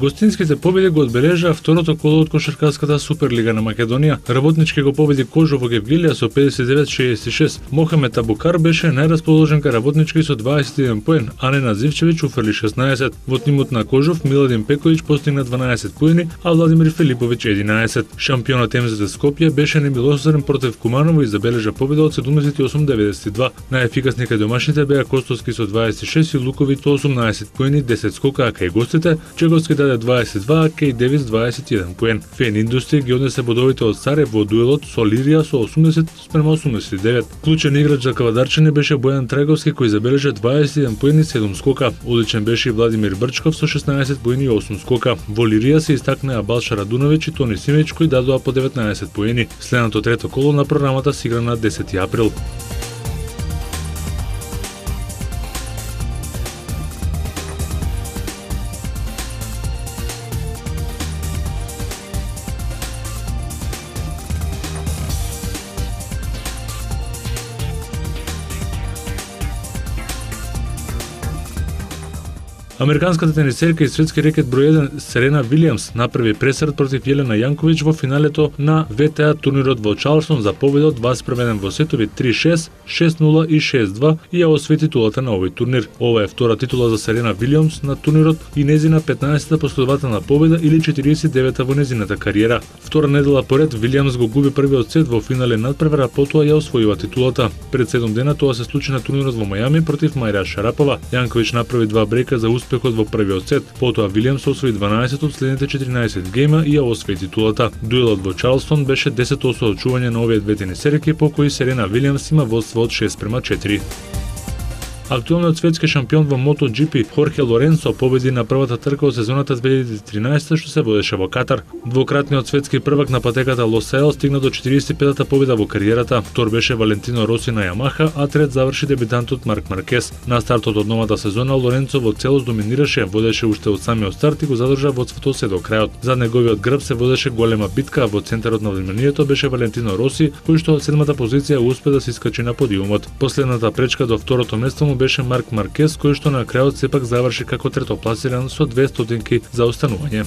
Гостинските победи го одбележаа второто коло од кошаркарската Суперлига на Македонија. Работнички го победи Кожов во Гевгилија со 59-66. Мохамед Абукар беше најрасположен кај Работнички со 21 поен, а Ненад Зивчевиќ уфрли 16. Во тимот на Кожов Миладин Пекоvić постигна 12 поени, а Владимир Филиповиќ 11. Шампионот МЗТ Скопје беше немилосторен против Куманово и забележа победа од 78-92. Најефикасни кај домашните беа Костовски со 26 и Луковиќ со 18 поени, 10 скока, а кај гостите Чеговски даде 22, а кај Девис 21 поен. Фен Индустри ги однесе бодовите од Сарев во дуелот со Лирија со 80-89. Клучен играч за Кавадарчани беше Бојан Траговски кој забележа 21 поени и 7 скока. Одличен беше и Владимир Брчков со 16 поени и 8 скока. Во Лирија се истакнаа Балша Радуновиќ и Тони Симејќ кои дадоа по 19 поени. Следното трето коло на програмата се игра на 10 април. Американската тенисерка и светски рекет број 1 Серена Вилијамс направи пресрт против Јелена Јанковиќ во финалето на ВТА турнирот во Чарлстон за победа од 2 спреведен во сетови 3-6, 6-0 и 6-2 и ја освои титулата на овој турнир. Ова е втора титула за Серена Вилијамс на турнирот и незина 15-та последователна победа или 49-та во незината кариера. Втора недела поред Вилијамс го губи првиот сет во финален надпревар, а потоа ја освојува титулата. Пред 7 дена тоа се случи на турнирот во Мајами против Мајра Шарапова. Јанковиќ направи 2 брейка за успехот во првиот сет. Потоа Вилијамс освои 12 од следните 14 гейма и ја освои титулата. Дуелот во Чарлстон беше 10-то соочување на овие две тенисерки, по кои Серена Вилијамс има водство од 6-4. Актуелниот светски шампион во MotoGP Хорхе Лоренцо победи на првата трка од сезоната 2013 што се водеше во Катар. Двократниот светски првак на патеката Лосаел стигна до 45-та победа во кариерата. Втор беше Валентино Роси на Ямаха, а трет заврши дебитантот Марк Маркес. На стартот од новата сезона Лоренцо во целост доминираше, водеше уште од самиот старт и го задржа водството се до крајот. За неговиот грб се водеше голема битка, а во центарот на вниманието беше Валентино Роси, кој што од 7-та позиција успе да се искачи на подиумот. Последната пречка до второто место беше Марк Маркес, кој што на крајот сепак заврши како третопласиран со 200 за останување.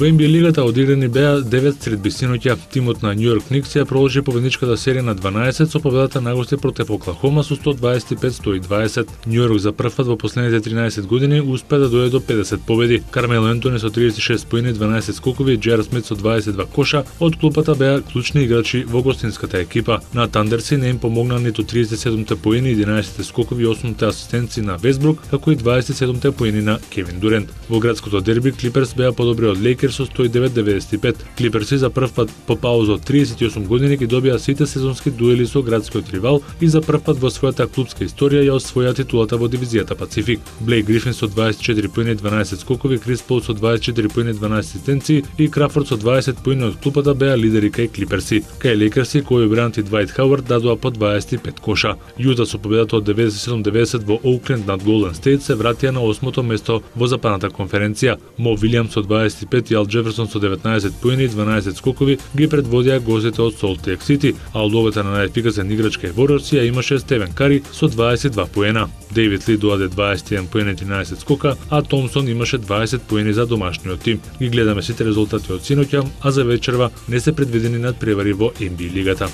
Во NBA лигата одиграни беа 9 средби синоќа. Тимот на Њујорк Никс ја продолжи победничката серија на 12 со победата на гости против Оклахома со 125-120. Њујорк за прв пат во последните 13 години успе да дојде до 50 победи. Кармело Ентони со 36 поени, 12 скокови, Джер Смит со 22 коша од клупата беа клучни играчи во гостинската екипа. На Тандерси не им помогна ниту 37 поени, 11 скокови и 8 асистенци на Весбрук, како и 27 поени на Кевин Дурент. Во градското дерби Клиперс беа подобри од Лейкерс со 109-95. Клиперси за прв пат по пауза од 38 години ги добија сите сезонски дуели со градскиот ривал и за прв пат во својата клубска историја ја освоја титулата во дивизијата Пацифик. Блейк Грифин со 24 поени, 12 скокови, Крис Пол со 24 поени, 12 асистенции и Крафорд со 20 поени од клупата беа лидери кај Клиперси. Кај Лейкерси кој Брант и Двајт Хауард дадоа по 25 коша. Јута со победата од 97-90 во Оукленд над Голден Стейт се вратија на 8-то место во западната конференција. Мо Вилијамс со 25 и Ал Джеферсон со 19 поени и 12 скокови ги предводија гостите од Солт Лейк Сити, а улогата на најефикасен играч кај Ворлс ја имаше Стевен Кари со 22 поена. Дейвид Ли доаде 21 поени и 13 скока, а Томсон имаше 20 поени за домашниот тим. Ги гледаме сите резултати од синоќа, а за вечерва не се предвидени надпревари во NBA лигата.